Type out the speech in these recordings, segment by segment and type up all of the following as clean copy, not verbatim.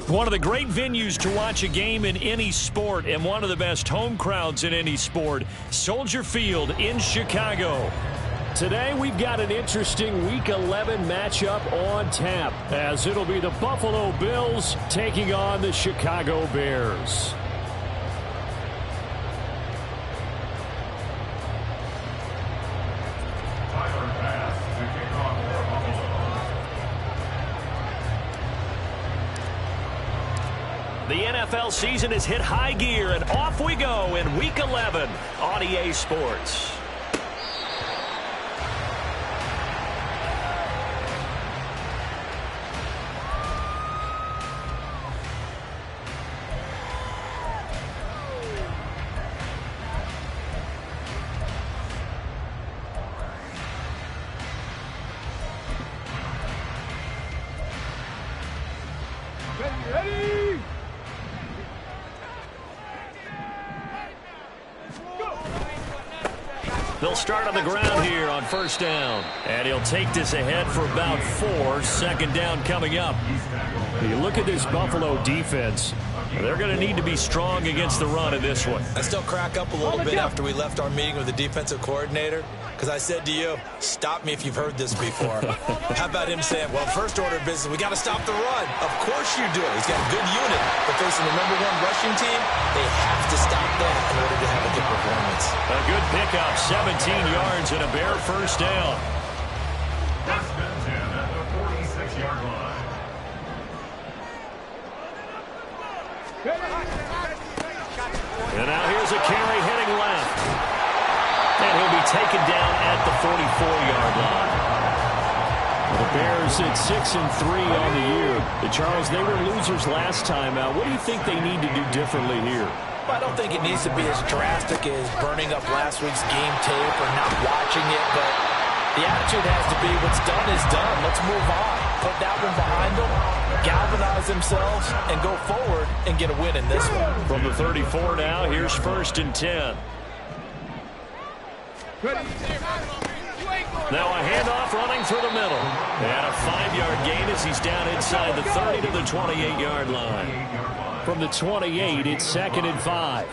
One of the great venues to watch a game in any sport and one of the best home crowds in any sport, Soldier Field in Chicago. Today we've got an interesting Week 11 matchup on tap, as it'll be the Buffalo Bills taking on the Chicago Bears. The NFL season has hit high gear, and off we go in Week 11 on EA Sports. Ready? They'll start on the ground here on first down. And he'll take this ahead for about 4. Second down coming up. You look at this Buffalo defense. They're going to need to be strong against the run in this one. I still crack up a little bit after we left our meeting with the defensive coordinator, because I said to you, stop me if you've heard this before. How about him saying, well, first order of business, we got to stop the run. Of course you do. He's got a good unit, but facing the #1 rushing team, they have to stop that in order to have a good performance. A good pickup, 17 yards and a Bear first down. That's been 10 at the 46-yard line. And now here's a carry heading left. And he'll be taken down at the 44-yard line. The Bears at 6-3 on the year. Charles, they were losers last time out. What do you think they need to do differently here? I don't think it needs to be as drastic as burning up last week's game tape or not watching it, but the attitude has to be what's done is done. Let's move on. Put that one behind them, galvanize themselves, and go forward and get a win in this one. From the 34 now, here's first and 10. Now a handoff running through the middle. And a 5-yard gain as he's down inside the 30 to the 28-yard line. From the 28, it's 2nd and 5.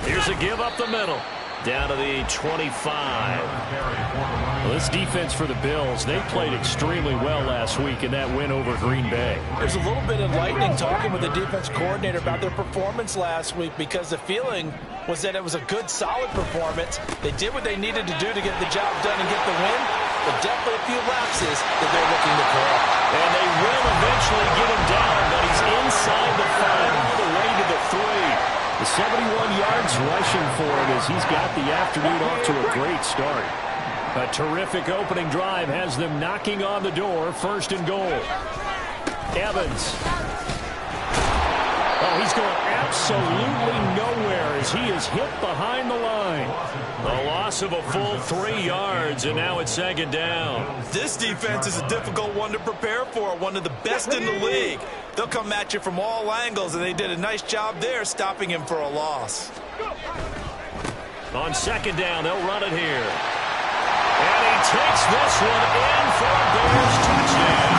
Here's a give up the middle. Down to the 25. Well, this defense for the Bills, they played extremely well last week in that win over Green Bay. There's a little bit enlightening talking with the defense coordinator about their performance last week, because the feeling was that it was a good, solid performance. They did what they needed to do to get the job done and get the win, but definitely a few lapses that they're looking to correct. And they will eventually get him down, but he's inside the 5 all the way to the 3. The 71 yards rushing for him as he's got the afternoon off to a great start. A terrific opening drive has them knocking on the door. First and goal. Evans. Oh, he's going absolutely nowhere as he is hit behind the line. A loss of a full 3 yards, and now it's second down. This defense is a difficult one to prepare for, one of the best in the league. They'll come at you from all angles, and they did a nice job there stopping him for a loss. On second down, they'll run it here. And he takes this one in for a Bears touchdown.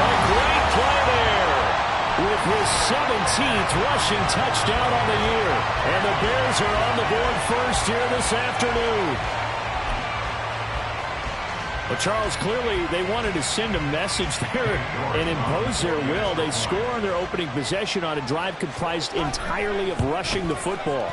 A great play there. With his 17th rushing touchdown on the year. And the Bears are on the board first here this afternoon. Well, Charles, clearly they wanted to send a message there and impose their will. They score on their opening possession on a drive comprised entirely of rushing the football.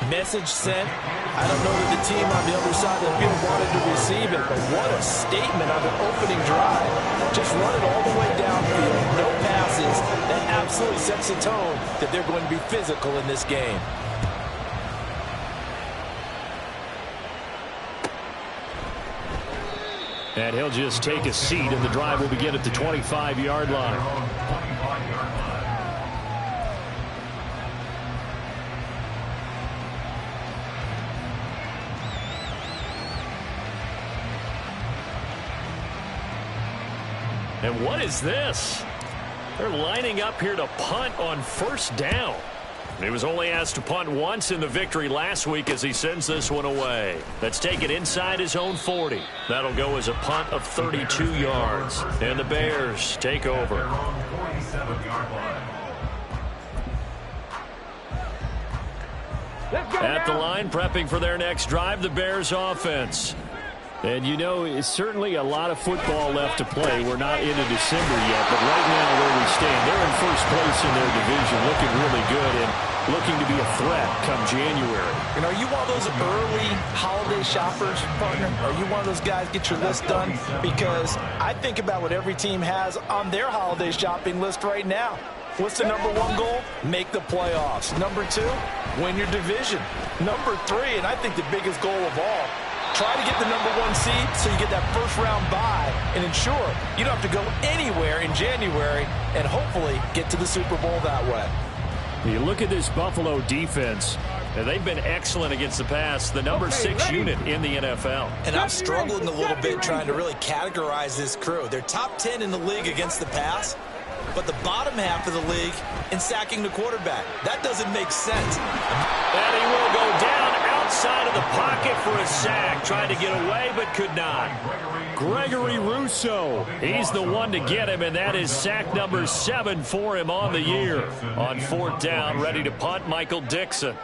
Message sent. I don't know that the team on the other side of the field wanted to receive it, but what a statement on an opening drive. Just run it all the way downfield, no passes. That absolutely sets the tone that they're going to be physical in this game. And he'll just take a seat, and the drive will begin at the 25-yard line. And what is this? They're lining up here to punt on first down. He was only asked to punt once in the victory last week as he sends this one away. Let's take it inside his own 40. That'll go as a punt of 32 yards. And the Bears take over. At the line, prepping for their next drive, the Bears offense. And you know, it's certainly a lot of football left to play. We're not into December yet, but right now where we stand, they're in first place in their division, looking really good and looking to be a threat come January. You know, are you one of those early holiday shoppers, partner? Are you one of those guys get your list done? Because I think about what every team has on their holiday shopping list right now. What's the number one goal? Make the playoffs. Number two, win your division. Number three, and I think the biggest goal of all, try to get the number one seed so you get that first round bye and ensure you don't have to go anywhere in January and hopefully get to the Super Bowl that way. You look at this Buffalo defense. And they've been excellent against the pass, the number 6 unit in the NFL. And I'm struggling a little bit trying to really categorize this crew. They're top 10 in the league against the pass, but the bottom half of the league in sacking the quarterback. That doesn't make sense. And he will go down outside of the pocket for a sack. Tried to get away, but could not. Gregory Rousseau. He's the one to get him, and that is sack number 7 for him on the year. On 4th down, ready to punt, Michael Dixon.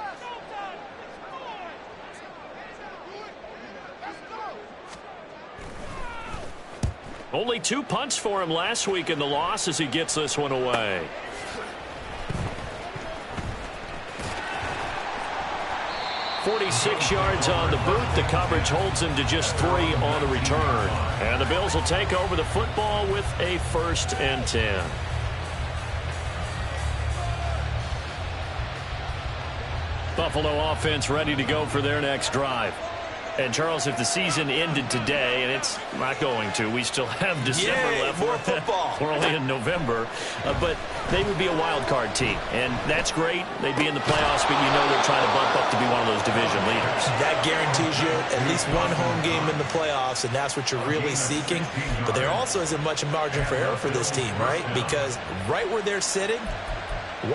Only 2 punts for him last week in the loss as he gets this one away. .46 yards on the boot. The coverage holds him to just 3 on the return. And the Bills will take over the football with a 1st and 10. Buffalo offense ready to go for their next drive. And, Charles, if the season ended today, and it's not going to, we still have December left. More football. We're only in November. But they would be a wild card team. And that's great. They'd be in the playoffs, but you know they're trying to bump up to be one of those division leaders. That guarantees you at least one home game in the playoffs, and that's what you're really seeking. But there also isn't much margin for error for this team, right? Because right where they're sitting,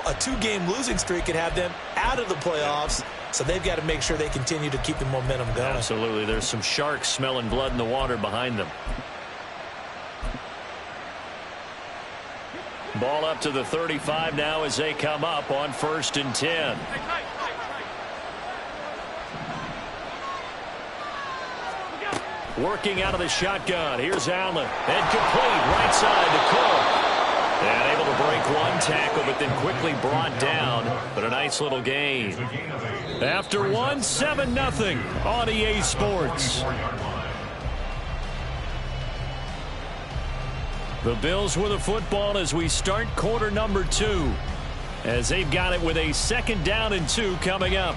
a 2-game losing streak could have them out of the playoffs. So they've got to make sure they continue to keep the momentum going. Absolutely. There's some sharks smelling blood in the water behind them. Ball up to the 35 now as they come up on 1st and 10. Working out of the shotgun. Here's Allen. And complete. Right side to Cook. And able to break one tackle, but then quickly brought down. But a nice little gain. After 7-0 on EA Sports. The Bills with the football as we start quarter number 2. As they've got it with a 2nd down and 2 coming up.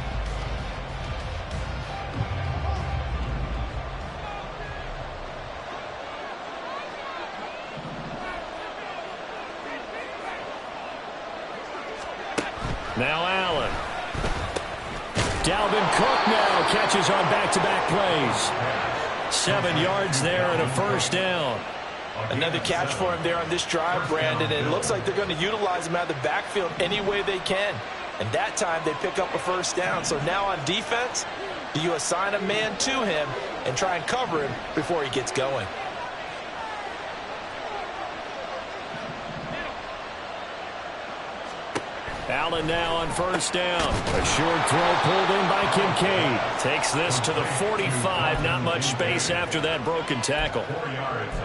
Now Allen. Dalvin Cook now catches on back-to-back plays. 7 yards there and a 1st down. Another catch for him there on this drive, Brandon. And it looks like they're going to utilize him out of the backfield any way they can. And that time they pick up a 1st down. So now on defense, do you assign a man to him and try and cover him before he gets going? Allen now on 1st down. A short throw pulled in by Kincaid. Takes this to the 45. Not much space after that broken tackle.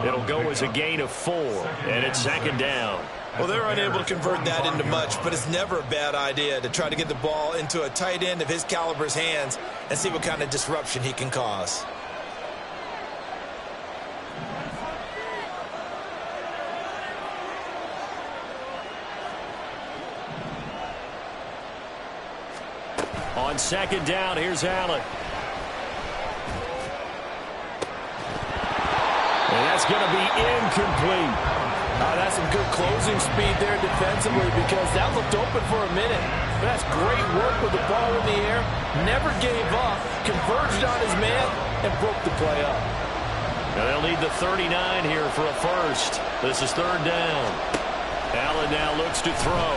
It'll go as a gain of 4. And it's 2nd down. Well, they're unable to convert that into much, but it's never a bad idea to try to get the ball into a tight end of his caliber's hands and see what kind of disruption he can cause. On 2nd down, here's Allen. And that's going to be incomplete. That's some good closing speed there defensively because that looked open for a minute. But that's great work with the ball in the air. Never gave up, converged on his man, and broke the play up. Now they'll need the 39 here for a 1st. This is 3rd down. Allen now looks to throw.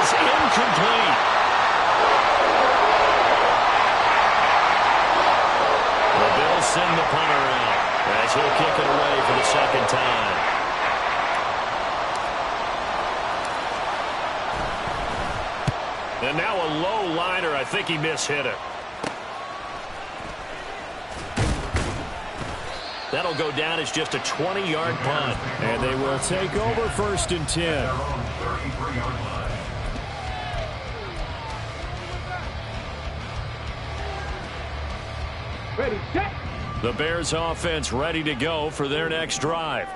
is incomplete. The Bills send the punter out as he'll kick it away for the second time. And now a low liner. I think he mishit it. That'll go down as just a 20-yard punt. And they will take over 1st and 10. Ready, set. The Bears offense ready to go for their next drive.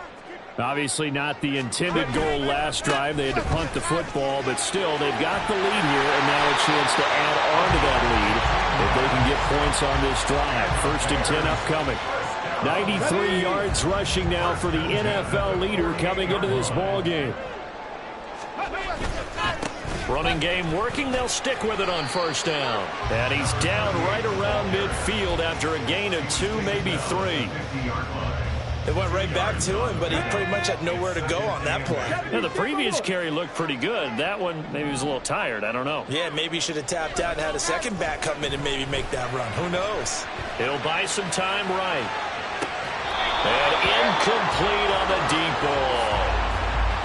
Obviously not the intended goal last drive. They had to punt the football, but still they've got the lead here and now a chance to add on to that lead if they can get points on this drive. 1st and 10 upcoming. 93 yards rushing now for the NFL leader coming into this ball game. Running game working. They'll stick with it on 1st down. And he's down right around midfield after a gain of 2, maybe 3. It went right back to him, but he pretty much had nowhere to go on that play. Yeah, the previous carry looked pretty good. That one, maybe he was a little tired. I don't know. Yeah, maybe he should have tapped out and had a second back come in and maybe make that run. Who knows? It'll buy some time right. And incomplete on the deep ball.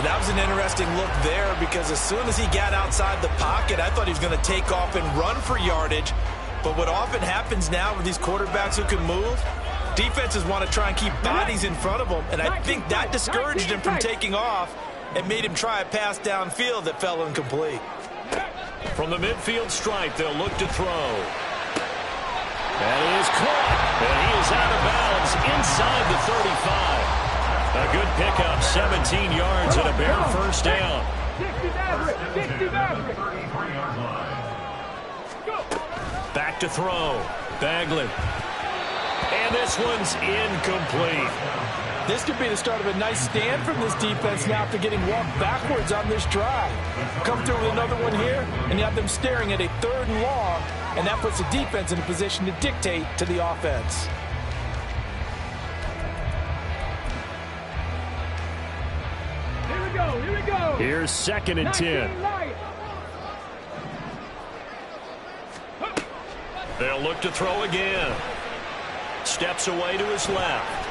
That was an interesting look there because as soon as he got outside the pocket, I thought he was going to take off and run for yardage. But what often happens now with these quarterbacks who can move, defenses want to try and keep bodies in front of them, and I think that discouraged him from taking off and made him try a pass downfield that fell incomplete. From the midfield stripe, they'll look to throw. That is caught, and he is out of bounds inside the 35. A good pickup, 17 yards and a Bear 1st down. 60 Maverick. Back to throw. Bagley. And this one's incomplete. This could be the start of a nice stand from this defense now after getting walked backwards on this drive. Come through with another one here, and you have them staring at a 3rd and long, and that puts the defense in a position to dictate to the offense. Here we go. Here's 2nd and 10. They'll look to throw again. Steps away to his left.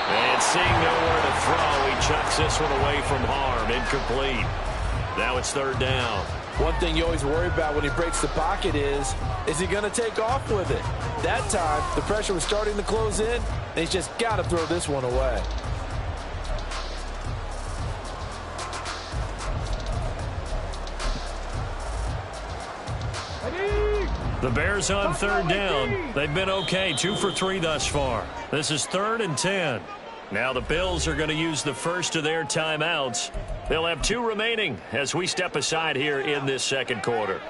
And seeing nowhere to throw, he chucks this one away from harm. Incomplete. Now it's 3rd down. One thing you always worry about when he breaks the pocket is he going to take off with it? That time, the pressure was starting to close in, and he's just got to throw this one away. The Bears on 3rd down. They've been okay, 2 for 3 thus far. This is 3rd and 10. Now the Bills are going to use the first of their timeouts. They'll have 2 remaining as we step aside here in this 2nd quarter.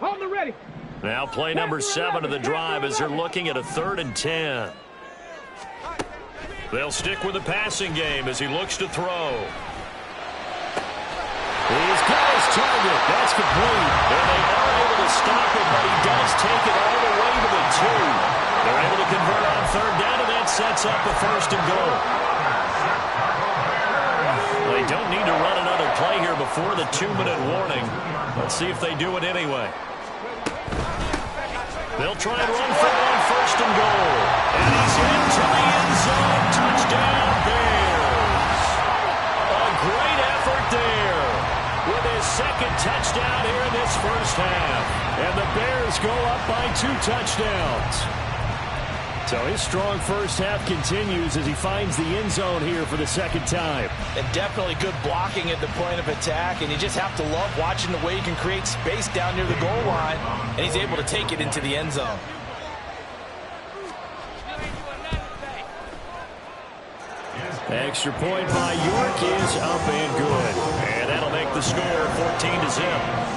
Hold the ready. Now play number 7 of the drive as they're looking at a 3rd and 10. They'll stick with the passing game as he looks to throw. He's got his target. That's complete. And they are able to stop it, but he does take it all the way to the 2. They're able to convert on 3rd down, and that sets up a 1st and goal. They don't need to run another play here before the 2-minute warning. Let's see if they do it anyway. They'll try and run for it on 1st and goal. And he's into the end zone. Touchdown, Bears. A great effort there with his 2nd touchdown here in this 1st half. And the Bears go up by 2 touchdowns. So his strong 1st half continues as he finds the end zone here for the 2nd time. And definitely good blocking at the point of attack, and you just have to love watching the way he can create space down near the goal line, and he's able to take it into the end zone. Extra point by York is up and good. And that'll make the score 14-0.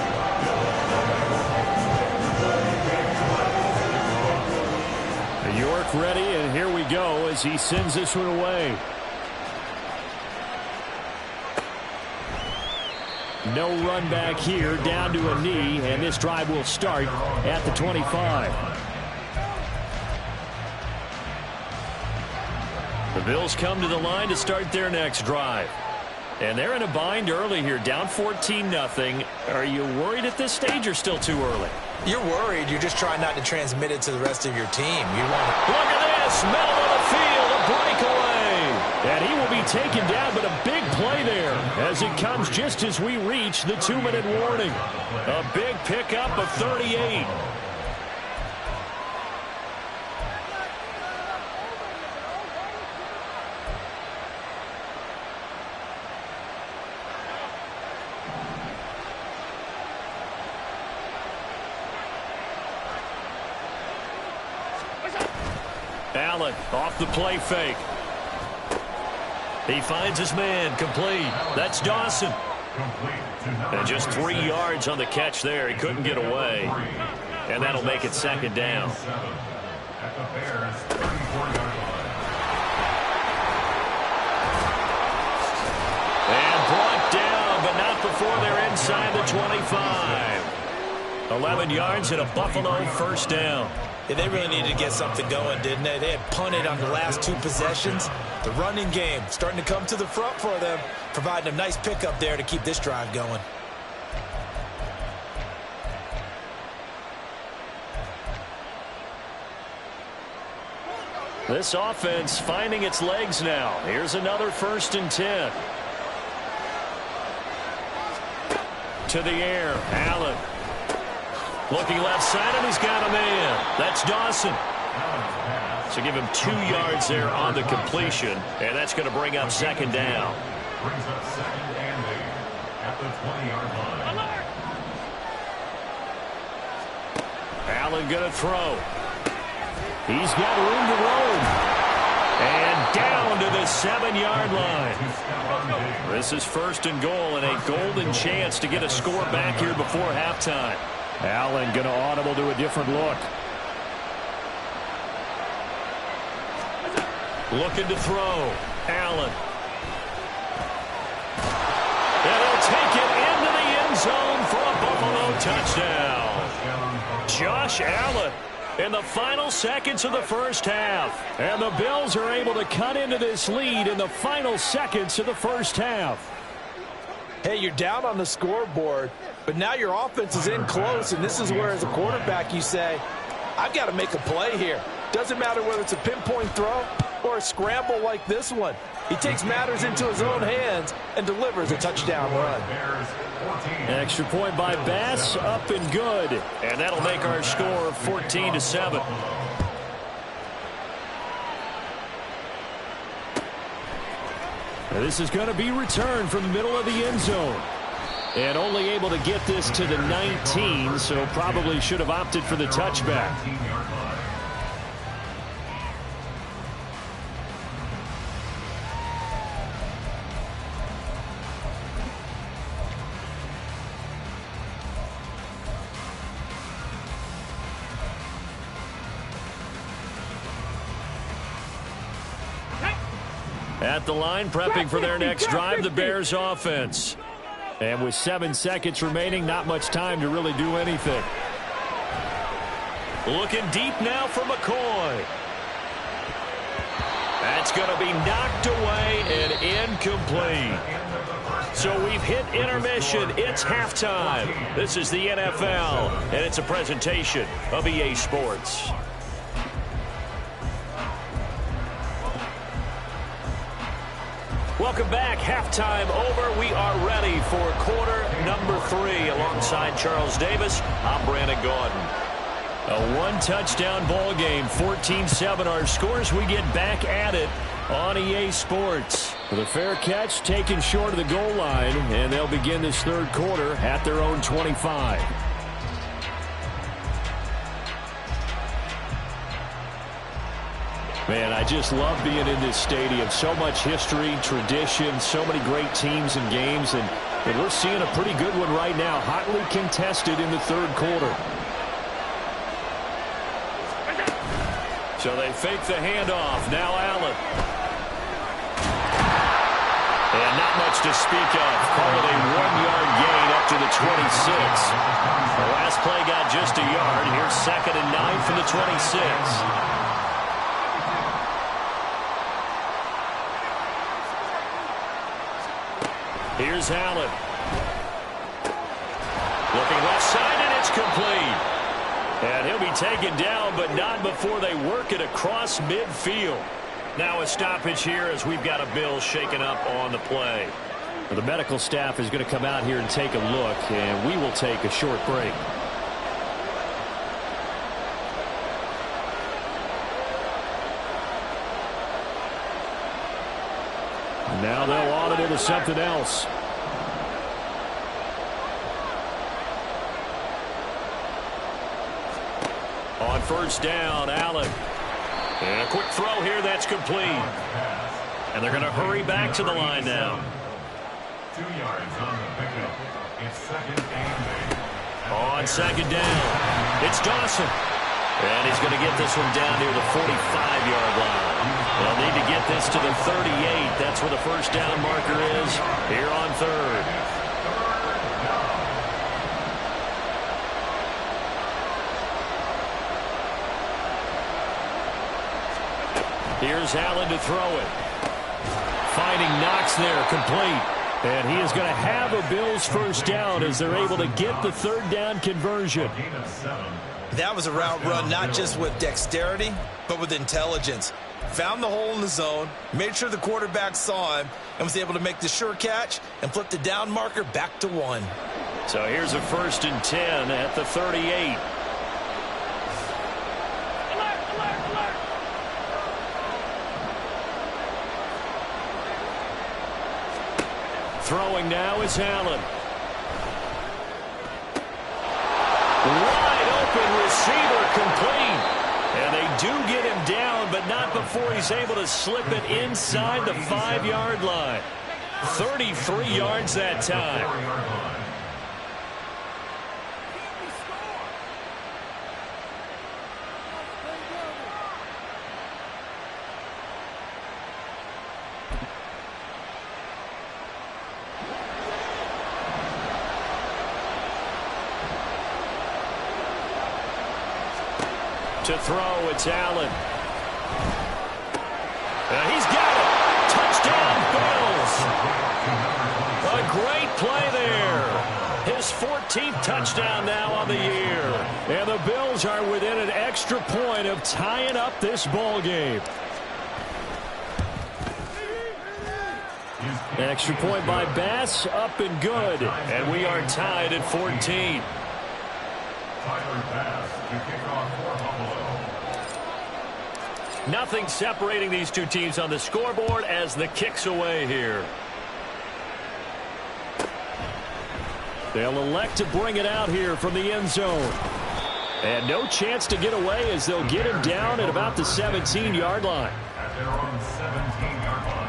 York ready, and here we go as he sends this one away. No run back here, down to a knee, and this drive will start at the 25. Bills come to the line to start their next drive. And they're in a bind early here, down 14-0. Are you worried at this stage or still too early? You're worried. You're just trying not to transmit it to the rest of your team. You want to... Look at this, middle of the field, a breakaway. And he will be taken down, but a big play there as it comes just as we reach the 2-minute warning. A big pickup of 38. Allen off the play fake. He finds his man, complete. That's Dawson. And just 3 yards on the catch there. He couldn't get away. And that'll make it second down. And brought down, but not before they're inside the 25. 11 yards and a Buffalo first down. Yeah, they really needed to get something going, didn't they? They had punted on the last 2 possessions. The running game starting to come to the front for them, providing a nice pickup there to keep this drive going. This offense finding its legs now. Here's another 1st and 10. To the air, Allen. Looking left side, and he's got a man. That's Dawson. So give him 2 yards there on the completion, and that's going to bring up second down. Brings up 2nd and 8 at the 20-yard line. Allen going to throw. He's got room to roam. And down to the 7-yard line. This is 1st and goal, and a golden chance to get a score back here before halftime. Allen going to audible to a different look. Looking to throw. Allen. And he'll take it into the end zone for a Buffalo touchdown. Josh Allen in the final seconds of the first half. And the Bills are able to cut into this lead in the final seconds of the first half. Hey, you're down on the scoreboard, but now your offense is in close, and this is where, as a quarterback, you say, I've got to make a play here. Doesn't matter whether it's a pinpoint throw or a scramble like this one. He takes matters into his own hands and delivers a touchdown run. Extra point by Bass, up and good. And that'll make our score 14-7. This is going to be returned from the middle of the end zone. And only able to get this to the 19, so probably should have opted for the touchback. At the line, prepping for their next drive, the Bears offense. And with 7 seconds remaining, not much time to really do anything. Looking deep now for McCoy. That's going to be knocked away and incomplete. So we've hit intermission. It's halftime. This is the NFL, and it's a presentation of EA Sports. Welcome back. Halftime over. We are ready for quarter number 3. Alongside Charles Davis, I'm Brandon Gordon. A one-touchdown ball game, 14-7 our scores. We get back at it on EA Sports. With a fair catch taken short of the goal line, and they'll begin this third quarter at their own 25. Man, I just love being in this stadium. So much history, tradition, so many great teams and games, and we're seeing a pretty good one right now, hotly contested in the third quarter. So they fake the handoff. Now Allen. And not much to speak of. Call it a 1-yard gain up to the 26. The last play got just a yard. Here's 2nd and 9 from the 26. Here's Allen. Looking left side, and it's complete. And he'll be taken down, but not before they work it across midfield. Now a stoppage here as we've got a Bill shaken up on the play. Well, the medical staff is going to come out here and take a look, and we will take a short break. Now they'll audit it as something else. On first down, Allen. And a quick throw here that's complete. And they're going to hurry back to the line now. 2 yards on the pickup. It's second and 8. On second down, it's Dawson. And he's going to get this one down near the 45-yard line. They'll need to get this to the 38. That's where the first down marker is here on third. Here's Allen to throw it. Finding Knox there, complete. And he is going to have a Bills first down as they're able to get the third down conversion. That was a route run not just with dexterity, but with intelligence. Found the hole in the zone, made sure the quarterback saw him, and was able to make the sure catch and flip the down marker back to 1. So here's a 1st and 10 at the 38. Throwing now is Allen. Wide open receiver, complete. And they do get him down, but not before he's able to slip it inside the 5-yard line. 33 yards that time. To throw, it's Allen. He's got it. Touchdown, Bills. A great play there. His 14th touchdown now on the year. And the Bills are within an extra point of tying up this ball game. Extra point by Bass, up and good. And we are tied at 14. Tyler Bass to kick off for Buffalo. Nothing separating these two teams on the scoreboard as the kick's away here. They'll elect to bring it out here from the end zone. And no chance to get away as they'll get him down at about the 17-yard line. At their own 17-yard line.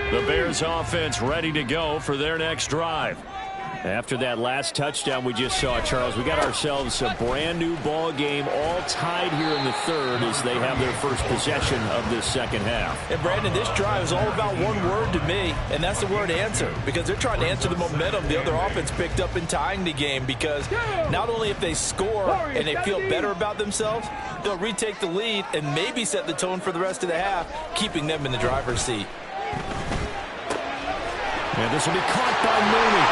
The Bears offense ready to go for their next drive. After that last touchdown we just saw, Charles, we got ourselves a brand new ball game, all tied here in the third as they have their first possession of this second half. And Brandon, this drive is all about one word to me, and that's the word answer, because they're trying to answer the momentum the other offense picked up in tying the game, because not only if they score and they feel better about themselves, they'll retake the lead and maybe set the tone for the rest of the half, keeping them in the driver's seat. And this will be caught by Mooney.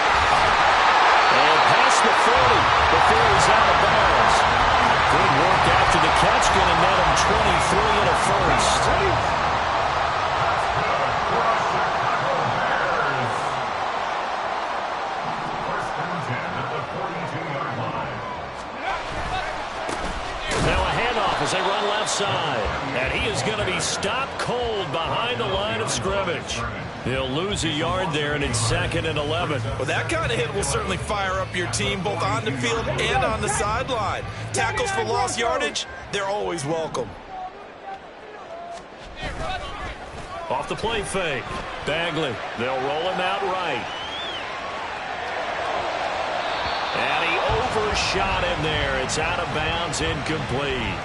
And past the 40 before he's out of bounds. Good work after the catch, going to net him 23 and a first. Now a handoff as they run left side. And he is going to be stopped cold behind the line of scrimmage. He'll lose a yard there, and it's 2nd and 11. Well, that kind of hit will certainly fire up your team both on the field and on the sideline. Tackles for lost yardage, they're always welcome. Off the play fake. Bagley. They'll roll him out right. And he overshot him there. It's out of bounds, incomplete.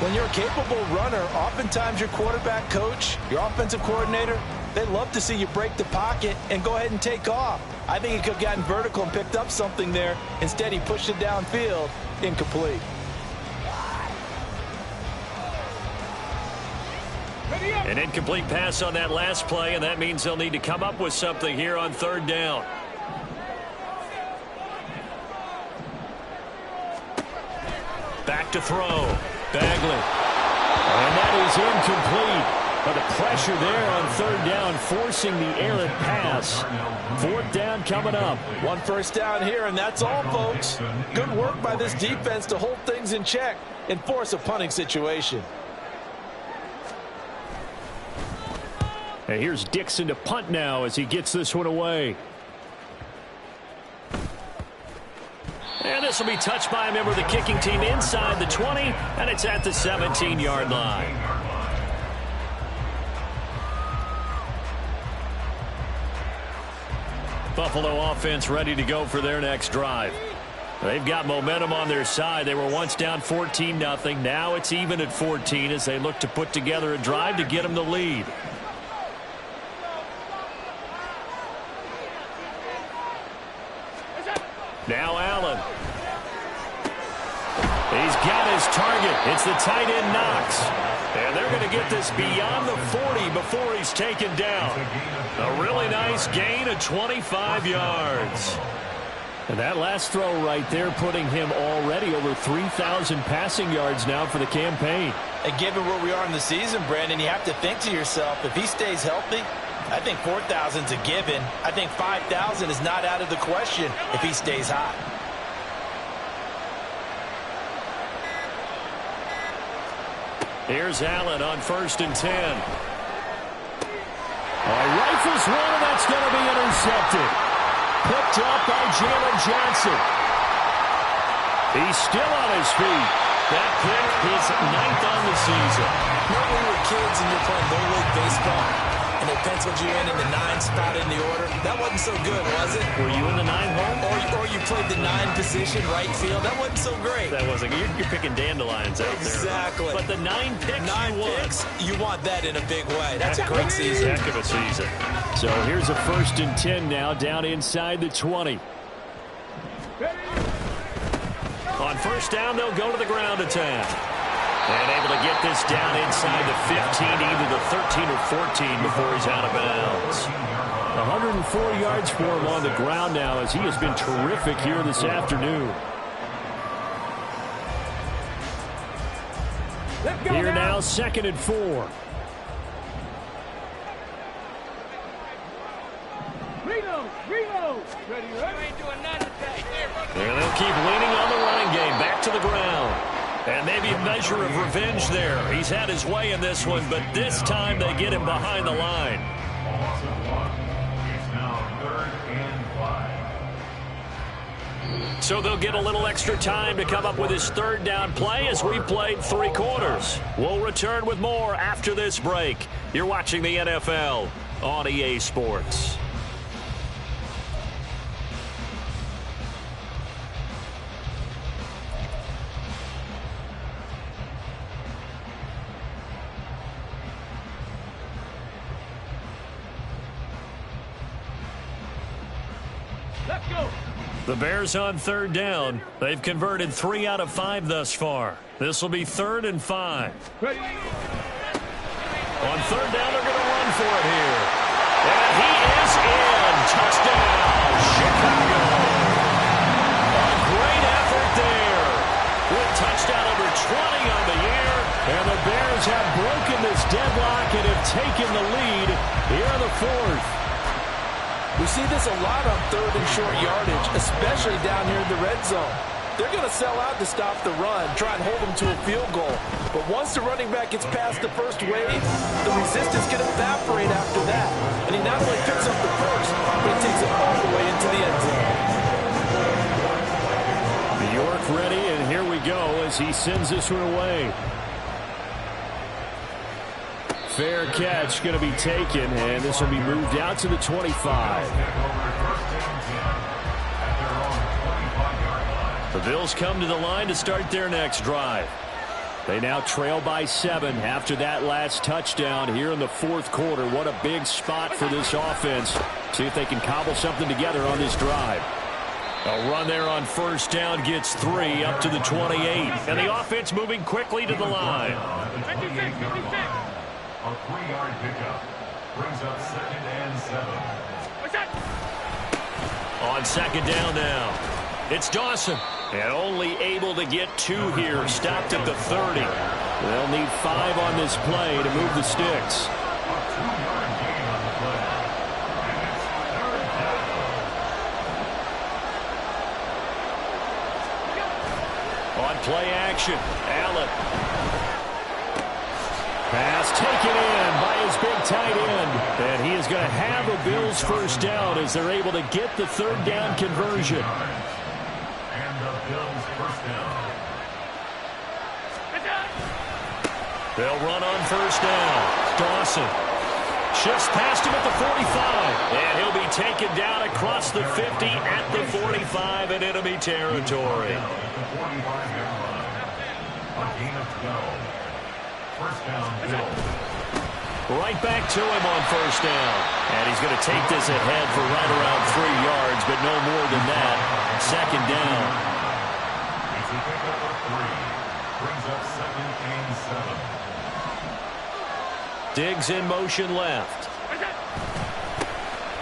When you're a capable runner, oftentimes your quarterback coach, your offensive coordinator, they love to see you break the pocket and go ahead and take off. I think he could have gotten vertical and picked up something there. Instead, he pushed it downfield, incomplete. An incomplete pass on that last play, and that means they'll need to come up with something here on third down. Back to throw. Bagley. And that is incomplete. But the pressure there on third down, forcing the errant pass. Fourth down coming up. One first down here, and that's all, folks. Good work by this defense to hold things in check and force a punting situation. And here's Dixon to punt now as he gets this one away. And this will be touched by a member of the kicking team inside the 20, and it's at the 17-yard line. Buffalo offense ready to go for their next drive. They've got momentum on their side. They were once down 14-0. Now it's even at 14 as they look to put together a drive to get them the lead. Now Allen. He's got his target. It's the tight end Knox. And they're going to get this beyond the 40 before he's taken down. A really nice gain of 25 yards. And that last throw right there putting him already over 3,000 passing yards now for the campaign. And given where we are in the season, Brandon, you have to think to yourself, if he stays healthy, I think 4,000's a given. I think 5,000 is not out of the question if he stays hot. Here's Allen on 1st and 10. Rifles one, and that's going to be intercepted. Picked up by Jalen Johnson. He's still on his feet. That pick is 9th on the season. Remember when we were kids and you're playing Little League Baseball and they penciled you in the 9 spot in the order? That wasn't so good, was it? Were you in the 9 hole? Or you played the 9 position, right field? That wasn't so great. That wasn't. You're picking dandelions out there. Exactly. But the 9 picks 9 picks, you want that in a big way. That's a great season. Heck of a season. So here's a 1st and 10 now down inside the 20. On 1st down, they'll go to the ground attack. And able to get this down inside the 15, either the 13 or 14 before he's out of bounds. 104 yards for him on the ground now as he has been terrific here this afternoon. Here now, 2nd and 4. And they'll keep leaning on the running game. Back to the ground. And maybe a measure of revenge there. He's had his way in this one, but this time they get him behind the line. So they'll get a little extra time to come up with his 3rd down play as we've played 3 quarters. We'll return with more after this break. You're watching the NFL on EA Sports. Let's go. The Bears on 3rd down. They've converted 3 out of 5 thus far. This will be 3rd and 5. Ready. On 3rd down, they're going to run for it here. And he is in. Touchdown, Chicago. A great effort there. With touchdown number 20 on the year. And the Bears have broken this deadlock and have taken the lead here in the 4th. We see this a lot on 3rd and short yardage, especially down here in the red zone. They're going to sell out to stop the run, try and hold them to a field goal. But once the running back gets past the first wave, the resistance can evaporate after that. And he not only picks up the first, but he takes it all the way into the end zone. York ready, and here we go as he sends this one away. Fair catch going to be taken, and this will be moved out to the 25. The Bills come to the line to start their next drive. They now trail by 7 after that last touchdown here in the 4th quarter. What a big spot for this offense. See if they can cobble something together on this drive. A run there on 1st down gets 3 up to the 28. And the offense moving quickly to the line. 56. A 3-yard pickup. Brings up 2nd and 7. On 2nd down now. It's Dawson. And only able to get 2 here. Stopped at the 30. They'll need 5 on this play to move the sticks. A 2-yard gain on the play. And it's 3rd down. On play action, Allen. Pass taken in by his big tight end. And he is going to have a Bills first down as they're able to get the 3rd down conversion. And the Bills first down. They'll run on first down. Dawson shifts past him at the 45. And he'll be taken down across the 50 at the 45 in enemy territory. At the 45-yard line. A gain of 12. First down, Bills. Right back to him on first down. And he's going to take this ahead for right around 3 yards, but no more than that. 2nd down. It's a pickup of 3. Brings up 2nd and 7. Diggs in motion left.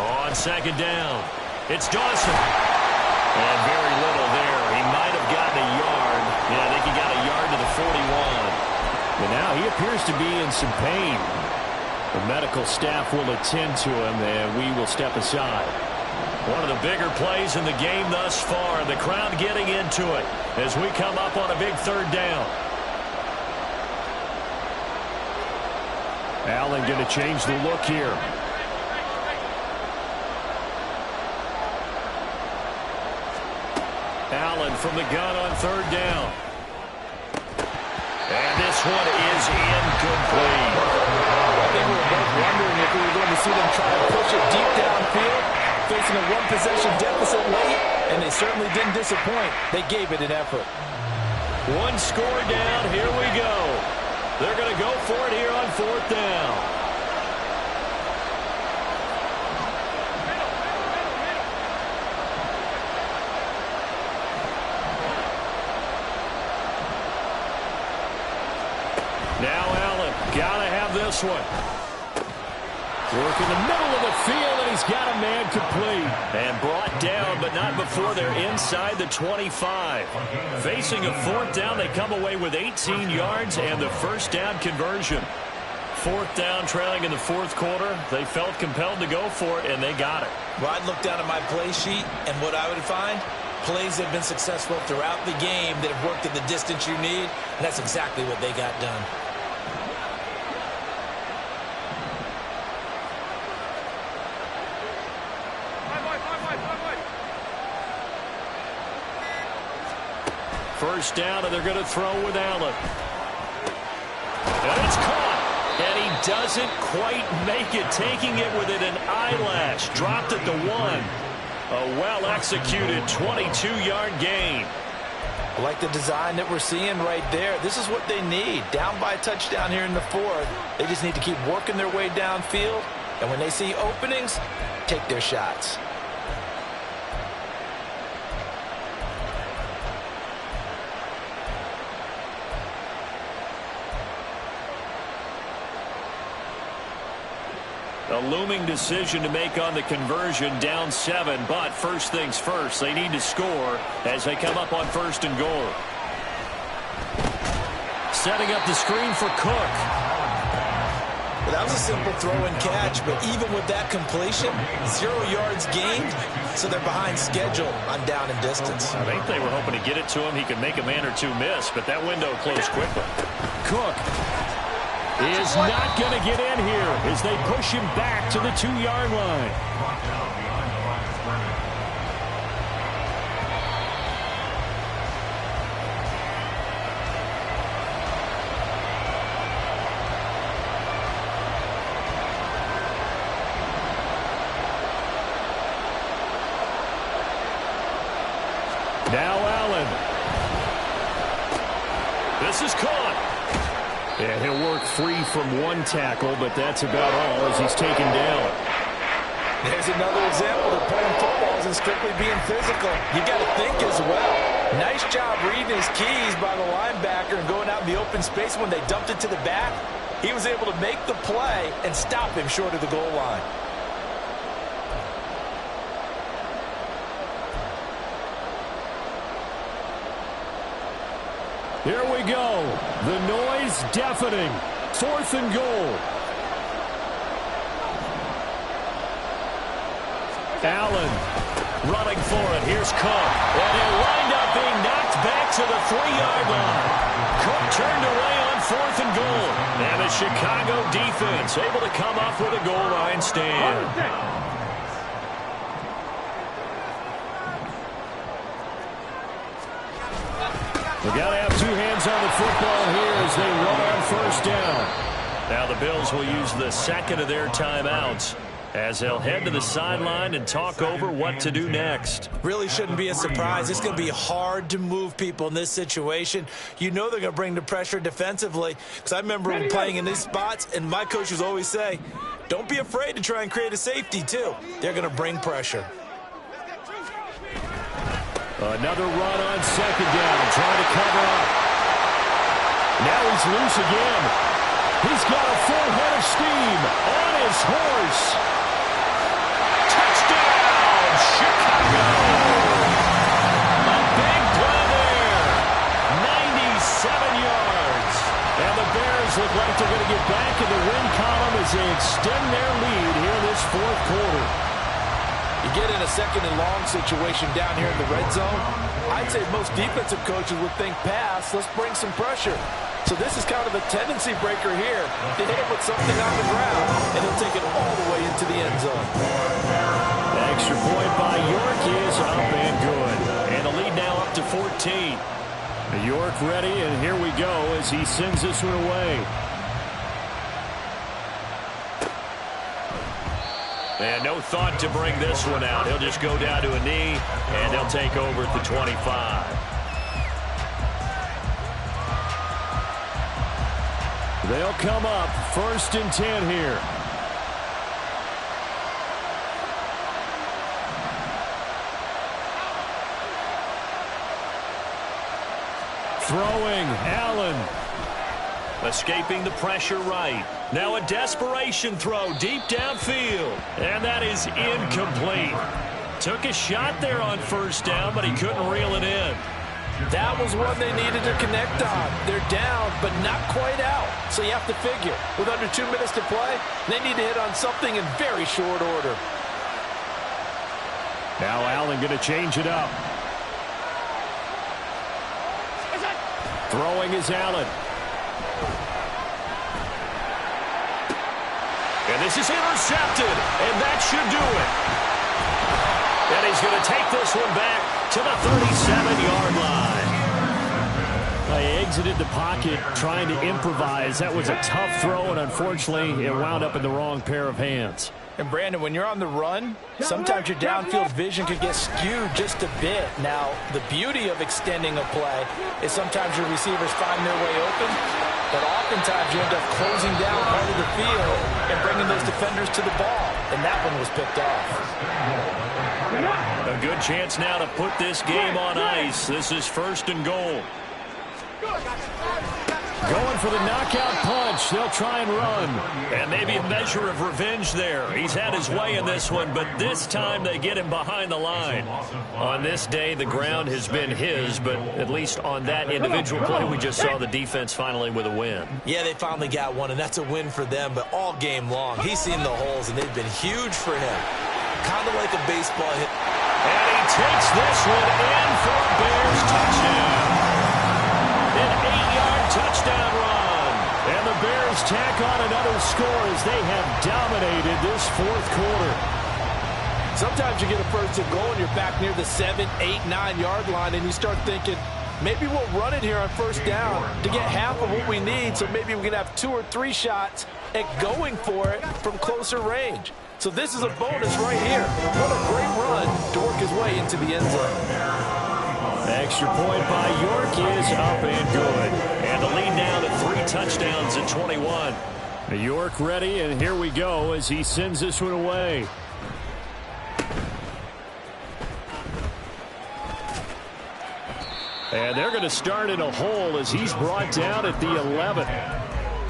On 2nd down, it's Dawson. And very little there. He might have gotten a yard. Yeah, I think he got a yard to the 41. But now he appears to be in some pain. The medical staff will attend to him, and we will step aside. One of the bigger plays in the game thus far. The crowd getting into it as we come up on a big 3rd down. Allen going to change the look here. Allen from the gun on 3rd down. And this one is incomplete. I think we were both wondering if we were going to see them try to push it deep downfield, facing a 1-possession deficit late, and they certainly didn't disappoint. They gave it an effort. 1 score down. Here we go. They're going to go for it here on 4th down. Now Allen, gotta have this one. Work in the middle of the field, and he's got a man complete. And brought down, but not before they're inside the 25. Facing a 4th down, they come away with 18 yards and the first down conversion. 4th down, trailing in the 4th quarter. They felt compelled to go for it, and they got it. Well, I'd look down at my play sheet, and what I would find, plays that have been successful throughout the game that have worked at the distance you need, and that's exactly what they got done. First down, and they're going to throw with Allen. And it's caught. And he doesn't quite make it, taking it within an eyelash. Dropped at the 1. A well-executed 22-yard gain. I like the design that we're seeing right there. This is what they need. Down by a touchdown here in the 4th. They just need to keep working their way downfield. And when they see openings, take their shots. A looming decision to make on the conversion, down 7. But first things first, they need to score as they come up on 1st and goal. Setting up the screen for Cook. Well, that was a simple throw and catch, but even with that completion, 0 yards gained, so they're behind schedule on down and distance. I think they were hoping to get it to him. He could make a man or two miss, but that window closed quickly. Cook is not going to get in here as they push him back to the 2-yard line. Brought down behind the line of scrimmage. Now Allen. This is caught. And he'll work free from 1 tackle, but that's about all as he's taken down. There's another example that playing football isn't strictly being physical. You got to think as well. Nice job reading his keys by the linebacker and going out in the open space when they dumped it to the back. He was able to make the play and stop him short of the goal line. Here we go. The noise deafening. 4th and goal. Allen running for it. Here's Cook. And he'll wind up being knocked back to the 3-yard line. Cook turned away on 4th and goal. And the Chicago defense able to come up with a goal line stand. They got to have 2 hands on the football here as they run on 1st down. Now the Bills will use the second of their timeouts as they'll head to the sideline and talk over what to do next. Really shouldn't be a surprise. It's going to be hard to move people in this situation. You know they're going to bring the pressure defensively, because I remember playing in these spots, and my coaches always say, don't be afraid to try and create a safety too. They're going to bring pressure. Another run on 2nd down, trying to cover up. Now he's loose again. He's got a full head of steam on his horse. Touchdown, Chicago! A big play there. 97 yards. And the Bears look like they're going to get back in the win column as they extend their lead here in this 4th quarter. You get in a 2nd and long situation down here in the red zone, I'd say most defensive coaches would think pass, let's bring some pressure. So this is kind of a tendency breaker here. They hit him with something on the ground, and he'll take it all the way into the end zone. The extra point by York is up and good. And the lead now up to 14. York ready, and here we go as he sends this one away. And no thought to bring this one out. He'll just go down to a knee, and they'll take over at the 25. They'll come up 1st and 10 here. Throwing, Allen. Escaping the pressure right. Now a desperation throw deep downfield. And that is incomplete. Took a shot there on 1st down, but he couldn't reel it in. That was one they needed to connect on. They're down, but not quite out. So you have to figure, with under 2 minutes to play, they need to hit on something in very short order. Now Allen going to change it up. Throwing is Allen. And this is intercepted, and that should do it. And he's going to take this one back to the 37-yard line. He exited the pocket trying to improvise. That was a tough throw, and unfortunately, it wound up in the wrong pair of hands. And Brandon, when you're on the run, sometimes your downfield vision could get skewed just a bit. Now, the beauty of extending a play is sometimes your receivers find their way open, but oftentimes you end up closing down part of the field and bringing those defenders to the ball, and that one was picked off. A good chance now to put this game on ice. This is 1st and goal. Going for the knockout punch. They'll try and run. And maybe a measure of revenge there. He's had his way in this one, but this time they get him behind the line. On this day, the ground has been his, but at least on that individual play, we just saw the defense finally with a win. Yeah, they finally got one, and that's a win for them, but all game long, he's seen the holes, and they've been huge for him. Kind of like a baseball hit. And he takes this one in for a Bears touchdown. An 8-yard touchdown run. And the Bears tack on another score as they have dominated this 4th quarter. Sometimes you get a 1st and goal and you're back near the 7, 8, 9-yard line, and you start thinking, maybe we'll run it here on 1st down to get half of what we need, so maybe we can have 2 or 3 shots at going for it from closer range. So this is a bonus right here. What a great run to work his way into the end zone. Extra point by York is up and good. And the lead now to 3 touchdowns at 21. York ready, and here we go as he sends this one away. And they're going to start in a hole as he's brought down at the 11.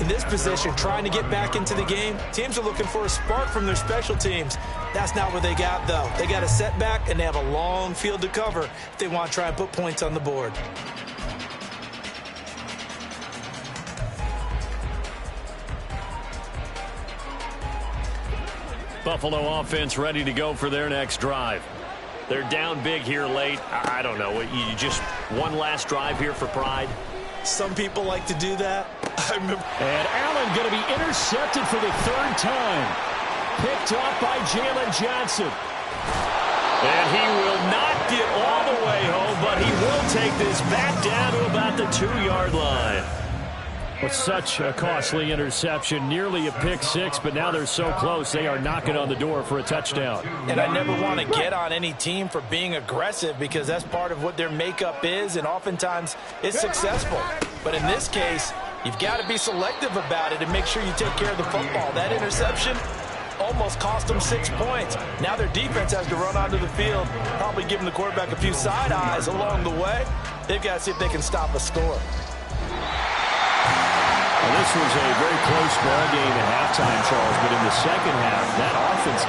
In this position, trying to get back into the game, teams are looking for a spark from their special teams. That's not what they got, though. They got a setback, and they have a long field to cover if they want to try and put points on the board. Buffalo offense ready to go for their next drive. They're down big here late. I don't know. You just one last drive here for pride? Some people like to do that. And Allen going to be intercepted for the third time. Picked off by Jalen Johnson. And he will not get all the way home, but he will take this back down to about the 2-yard line. It's such a costly interception, nearly a pick six, but now they're so close they are knocking on the door for a touchdown. And I never want to get on any team for being aggressive because that's part of what their makeup is, and oftentimes it's successful. But in this case, you've got to be selective about it and make sure you take care of the football. That interception almost cost them 6 points. Now their defense has to run onto the field, probably giving the quarterback a few side eyes along the way. They've got to see if they can stop a score. Well, this was a very close ball game at halftime, Charles, but in the second half, that offense